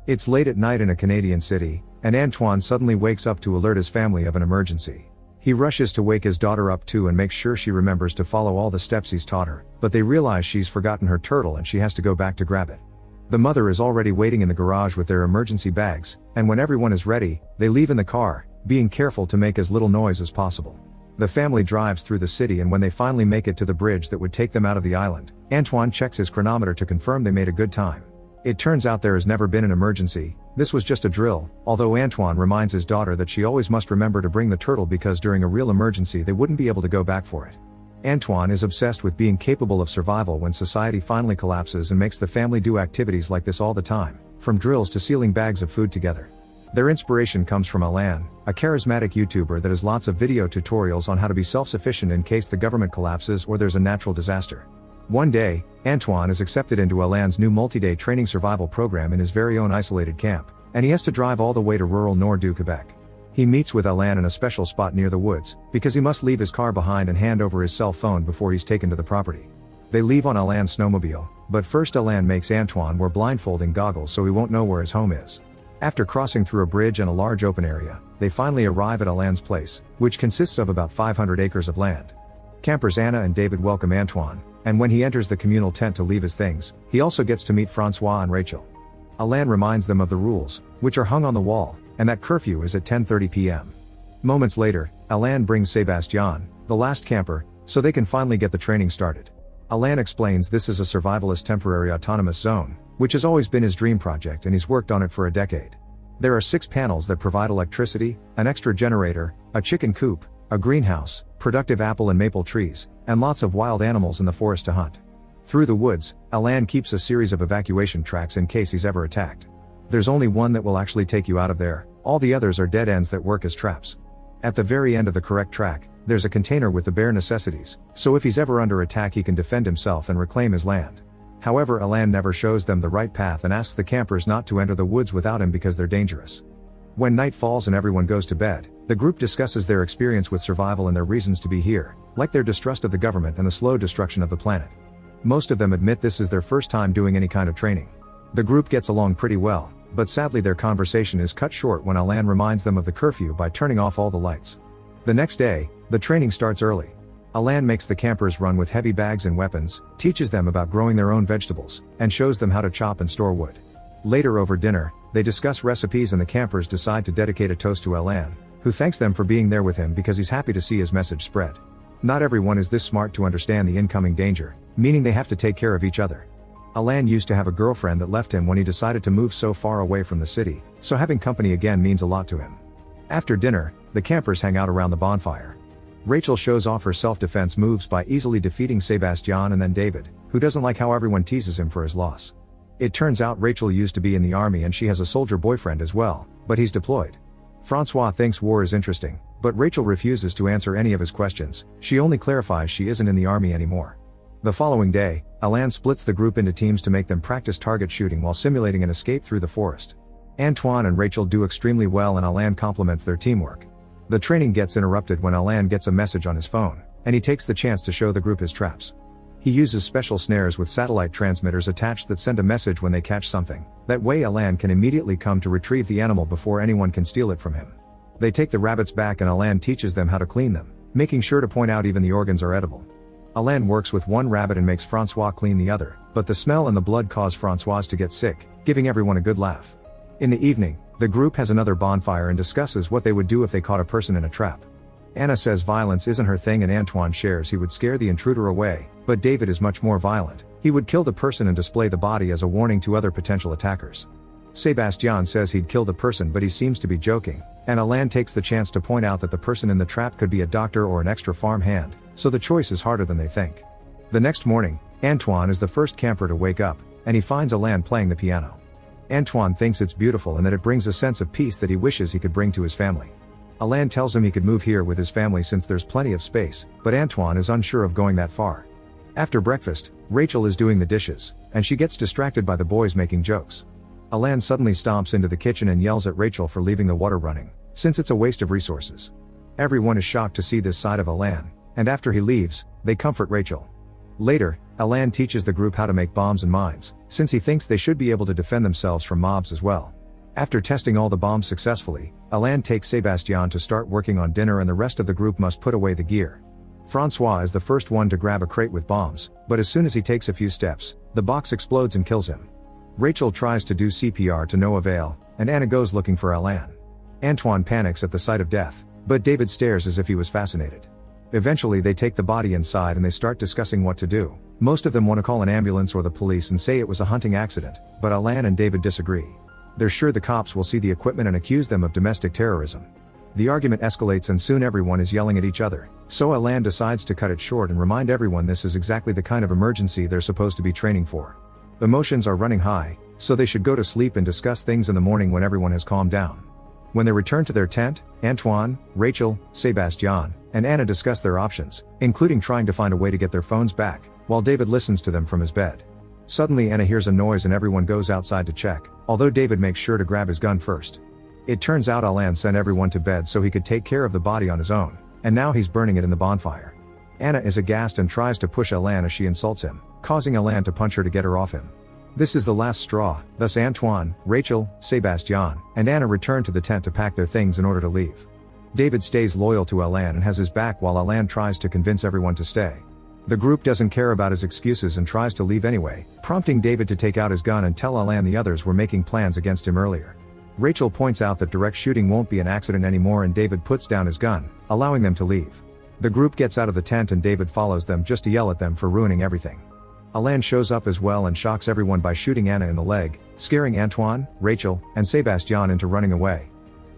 It's late at night in a Canadian city, and Antoine suddenly wakes up to alert his family of an emergency. He rushes to wake his daughter up too and makes sure she remembers to follow all the steps he's taught her, but they realize she's forgotten her turtle and she has to go back to grab it. The mother is already waiting in the garage with their emergency bags, and when everyone is ready, they leave in the car, being careful to make as little noise as possible. The family drives through the city, and when they finally make it to the bridge that would take them out of the island, Antoine checks his chronometer to confirm they made a good time. It turns out there has never been an emergency, this was just a drill, although Antoine reminds his daughter that she always must remember to bring the turtle because during a real emergency they wouldn't be able to go back for it. Antoine is obsessed with being capable of survival when society finally collapses and makes the family do activities like this all the time, from drills to sealing bags of food together. Their inspiration comes from Alain, a charismatic YouTuber that has lots of video tutorials on how to be self-sufficient in case the government collapses or there's a natural disaster. One day, Antoine is accepted into Alain's new multi-day training survival program in his very own isolated camp, and he has to drive all the way to rural Nord du Quebec. He meets with Alain in a special spot near the woods, because he must leave his car behind and hand over his cell phone before he's taken to the property. They leave on Alain's snowmobile, but first Alain makes Antoine wear blindfolding goggles so he won't know where his home is. After crossing through a bridge and a large open area, they finally arrive at Alain's place, which consists of about 500 acres of land. Campers Anna and David welcome Antoine, and when he enters the communal tent to leave his things, he also gets to meet Francois and Rachel. Alain reminds them of the rules, which are hung on the wall, and that curfew is at 10:30 p.m. Moments later, Alain brings Sébastien, the last camper, so they can finally get the training started. Alain explains this is a survivalist temporary autonomous zone, which has always been his dream project and he's worked on it for a decade. There are 6 panels that provide electricity, an extra generator, a chicken coop, a greenhouse, productive apple and maple trees, and lots of wild animals in the forest to hunt. Through the woods, Alain keeps a series of evacuation tracks in case he's ever attacked. There's only one that will actually take you out of there, all the others are dead ends that work as traps. At the very end of the correct track, there's a container with the bare necessities, so if he's ever under attack he can defend himself and reclaim his land. However, Alain never shows them the right path and asks the campers not to enter the woods without him because they're dangerous. When night falls and everyone goes to bed, the group discusses their experience with survival and their reasons to be here, like their distrust of the government and the slow destruction of the planet. Most of them admit this is their first time doing any kind of training. The group gets along pretty well, but sadly their conversation is cut short when Alain reminds them of the curfew by turning off all the lights. The next day, the training starts early. Alain makes the campers run with heavy bags and weapons, teaches them about growing their own vegetables, and shows them how to chop and store wood. Later over dinner, they discuss recipes and the campers decide to dedicate a toast to Alain, who thanks them for being there with him because he's happy to see his message spread. Not everyone is this smart to understand the incoming danger, meaning they have to take care of each other. Alain used to have a girlfriend that left him when he decided to move so far away from the city, so having company again means a lot to him. After dinner, the campers hang out around the bonfire. Rachel shows off her self-defense moves by easily defeating Sébastien and then David, who doesn't like how everyone teases him for his loss. It turns out Rachel used to be in the army and she has a soldier boyfriend as well, but he's deployed. Francois thinks war is interesting, but Rachel refuses to answer any of his questions, she only clarifies she isn't in the army anymore. The following day, Alain splits the group into teams to make them practice target shooting while simulating an escape through the forest. Antoine and Rachel do extremely well and Alain compliments their teamwork. The training gets interrupted when Alain gets a message on his phone, and he takes the chance to show the group his traps. He uses special snares with satellite transmitters attached that send a message when they catch something, that way Alain can immediately come to retrieve the animal before anyone can steal it from him. They take the rabbits back and Alain teaches them how to clean them, making sure to point out even the organs are edible. Alain works with one rabbit and makes Francois clean the other, but the smell and the blood cause Francois to get sick, giving everyone a good laugh. In the evening, the group has another bonfire and discusses what they would do if they caught a person in a trap. Anna says violence isn't her thing and Antoine shares he would scare the intruder away, but David is much more violent, he would kill the person and display the body as a warning to other potential attackers. Sébastien says he'd kill the person but he seems to be joking, and Alain takes the chance to point out that the person in the trap could be a doctor or an extra farm hand, so the choice is harder than they think. The next morning, Antoine is the first camper to wake up, and he finds Alain playing the piano. Antoine thinks it's beautiful and that it brings a sense of peace that he wishes he could bring to his family. Alain tells him he could move here with his family since there's plenty of space, but Antoine is unsure of going that far. After breakfast, Rachel is doing the dishes, and she gets distracted by the boys making jokes. Alain suddenly stomps into the kitchen and yells at Rachel for leaving the water running, since it's a waste of resources. Everyone is shocked to see this side of Alain, and after he leaves, they comfort Rachel. Later, Alain teaches the group how to make bombs and mines, since he thinks they should be able to defend themselves from mobs as well. After testing all the bombs successfully, Alain takes Sébastien to start working on dinner and the rest of the group must put away the gear. François is the first one to grab a crate with bombs, but as soon as he takes a few steps, the box explodes and kills him. Rachel tries to do CPR to no avail, and Anna goes looking for Alain. Antoine panics at the sight of death, but David stares as if he was fascinated. Eventually they take the body inside and they start discussing what to do. Most of them want to call an ambulance or the police and say it was a hunting accident, but Alain and David disagree. They're sure the cops will see the equipment and accuse them of domestic terrorism. The argument escalates and soon everyone is yelling at each other, so Alain decides to cut it short and remind everyone this is exactly the kind of emergency they're supposed to be training for. Emotions are running high, so they should go to sleep and discuss things in the morning when everyone has calmed down. When they return to their tent, Antoine, Rachel, Sébastien, and Anna discuss their options, including trying to find a way to get their phones back, while David listens to them from his bed. Suddenly Anna hears a noise and everyone goes outside to check, although David makes sure to grab his gun first. It turns out Alain sent everyone to bed so he could take care of the body on his own, and now he's burning it in the bonfire. Anna is aghast and tries to push Alain as she insults him, causing Alain to punch her to get her off him. This is the last straw, thus Antoine, Rachel, Sébastien, and Anna return to the tent to pack their things in order to leave. David stays loyal to Alain and has his back while Alain tries to convince everyone to stay. The group doesn't care about his excuses and tries to leave anyway, prompting David to take out his gun and tell Alain the others were making plans against him earlier. Rachel points out that direct shooting won't be an accident anymore and David puts down his gun, allowing them to leave. The group gets out of the tent and David follows them just to yell at them for ruining everything. Alain shows up as well and shocks everyone by shooting Anna in the leg, scaring Antoine, Rachel, and Sébastien into running away.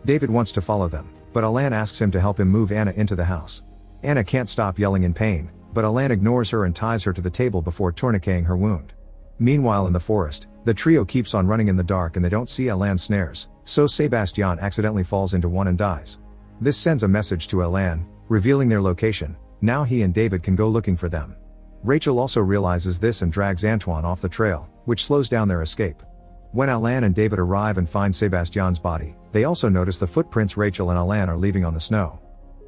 David wants to follow them, but Alain asks him to help him move Anna into the house. Anna can't stop yelling in pain, but Alain ignores her and ties her to the table before tourniqueting her wound. Meanwhile in the forest, the trio keeps on running in the dark and they don't see Alain's snares, so Sébastien accidentally falls into one and dies. This sends a message to Alain, revealing their location. Now he and David can go looking for them. Rachel also realizes this and drags Antoine off the trail, which slows down their escape. When Alain and David arrive and find Sébastien's body, they also notice the footprints Rachel and Alain are leaving on the snow.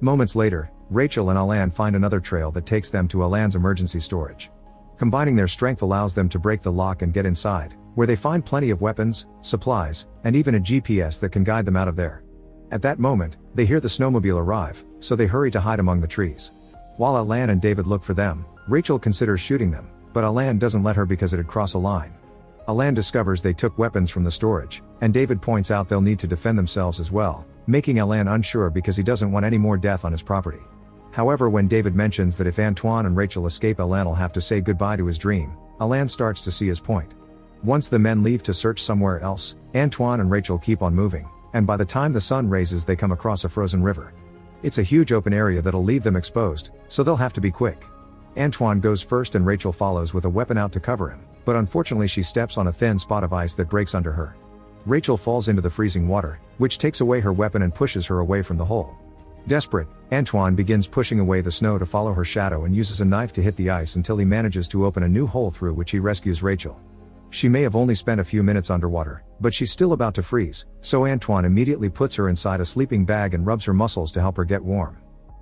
Moments later, Rachel and Alain find another trail that takes them to Alain's emergency storage. Combining their strength allows them to break the lock and get inside, where they find plenty of weapons, supplies, and even a GPS that can guide them out of there. At that moment, they hear the snowmobile arrive, so they hurry to hide among the trees. While Alain and David look for them, Rachel considers shooting them, but Alain doesn't let her because it'd cross a line. Alain discovers they took weapons from the storage, and David points out they'll need to defend themselves as well, making Alain unsure because he doesn't want any more death on his property. However, when David mentions that if Antoine and Rachel escape, Alain will have to say goodbye to his dream, Alain starts to see his point. Once the men leave to search somewhere else, Antoine and Rachel keep on moving, and by the time the sun raises they come across a frozen river. It's a huge open area that'll leave them exposed, so they'll have to be quick. Antoine goes first and Rachel follows with a weapon out to cover him, but unfortunately she steps on a thin spot of ice that breaks under her. Rachel falls into the freezing water, which takes away her weapon and pushes her away from the hole. Desperate, Antoine begins pushing away the snow to follow her shadow and uses a knife to hit the ice until he manages to open a new hole through which he rescues Rachel. She may have only spent a few minutes underwater, but she's still about to freeze, so Antoine immediately puts her inside a sleeping bag and rubs her muscles to help her get warm.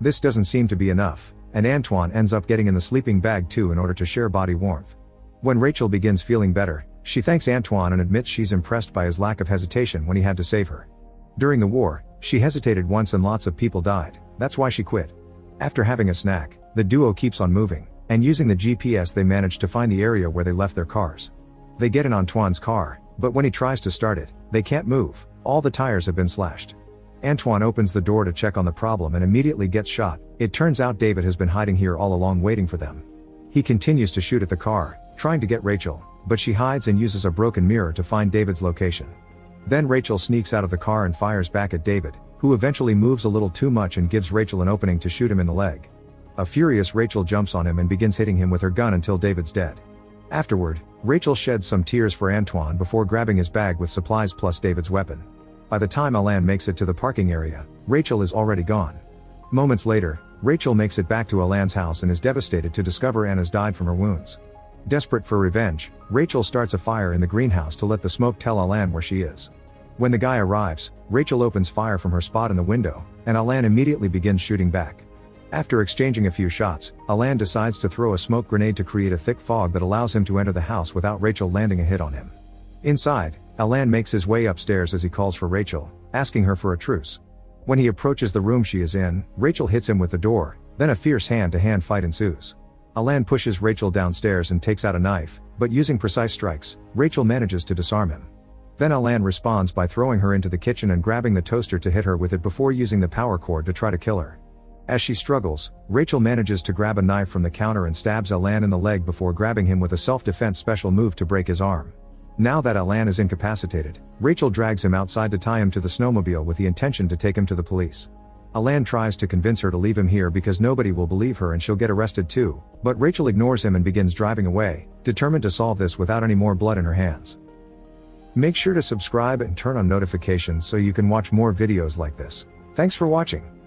This doesn't seem to be enough, and Antoine ends up getting in the sleeping bag too in order to share body warmth. When Rachel begins feeling better, she thanks Antoine and admits she's impressed by his lack of hesitation when he had to save her. During the war, she hesitated once and lots of people died, that's why she quit. After having a snack, the duo keeps on moving, and using the GPS they manage to find the area where they left their cars. They get in Antoine's car, but when he tries to start it, they can't move, all the tires have been slashed. Antoine opens the door to check on the problem and immediately gets shot. It turns out David has been hiding here all along waiting for them. He continues to shoot at the car, trying to get Rachel, but she hides and uses a broken mirror to find David's location. Then Rachel sneaks out of the car and fires back at David, who eventually moves a little too much and gives Rachel an opening to shoot him in the leg. A furious Rachel jumps on him and begins hitting him with her gun until David's dead. Afterward, Rachel sheds some tears for Antoine before grabbing his bag with supplies plus David's weapon. By the time Alain makes it to the parking area, Rachel is already gone. Moments later, Rachel makes it back to Alain's house and is devastated to discover Anna's died from her wounds. Desperate for revenge, Rachel starts a fire in the greenhouse to let the smoke tell Alain where she is. When the guy arrives, Rachel opens fire from her spot in the window, and Alain immediately begins shooting back. After exchanging a few shots, Alain decides to throw a smoke grenade to create a thick fog that allows him to enter the house without Rachel landing a hit on him. Inside, Alain makes his way upstairs as he calls for Rachel, asking her for a truce. When he approaches the room she is in, Rachel hits him with the door, then a fierce hand-to-hand fight ensues. Alain pushes Rachel downstairs and takes out a knife, but using precise strikes, Rachel manages to disarm him. Then Alain responds by throwing her into the kitchen and grabbing the toaster to hit her with it before using the power cord to try to kill her. As she struggles, Rachel manages to grab a knife from the counter and stabs Alain in the leg before grabbing him with a self-defense special move to break his arm. Now that Alain is incapacitated, Rachel drags him outside to tie him to the snowmobile with the intention to take him to the police. Alain tries to convince her to leave him here because nobody will believe her and she'll get arrested too, but Rachel ignores him and begins driving away, determined to solve this without any more blood in her hands. Make sure to subscribe and turn on notifications so you can watch more videos like this. Thanks for watching.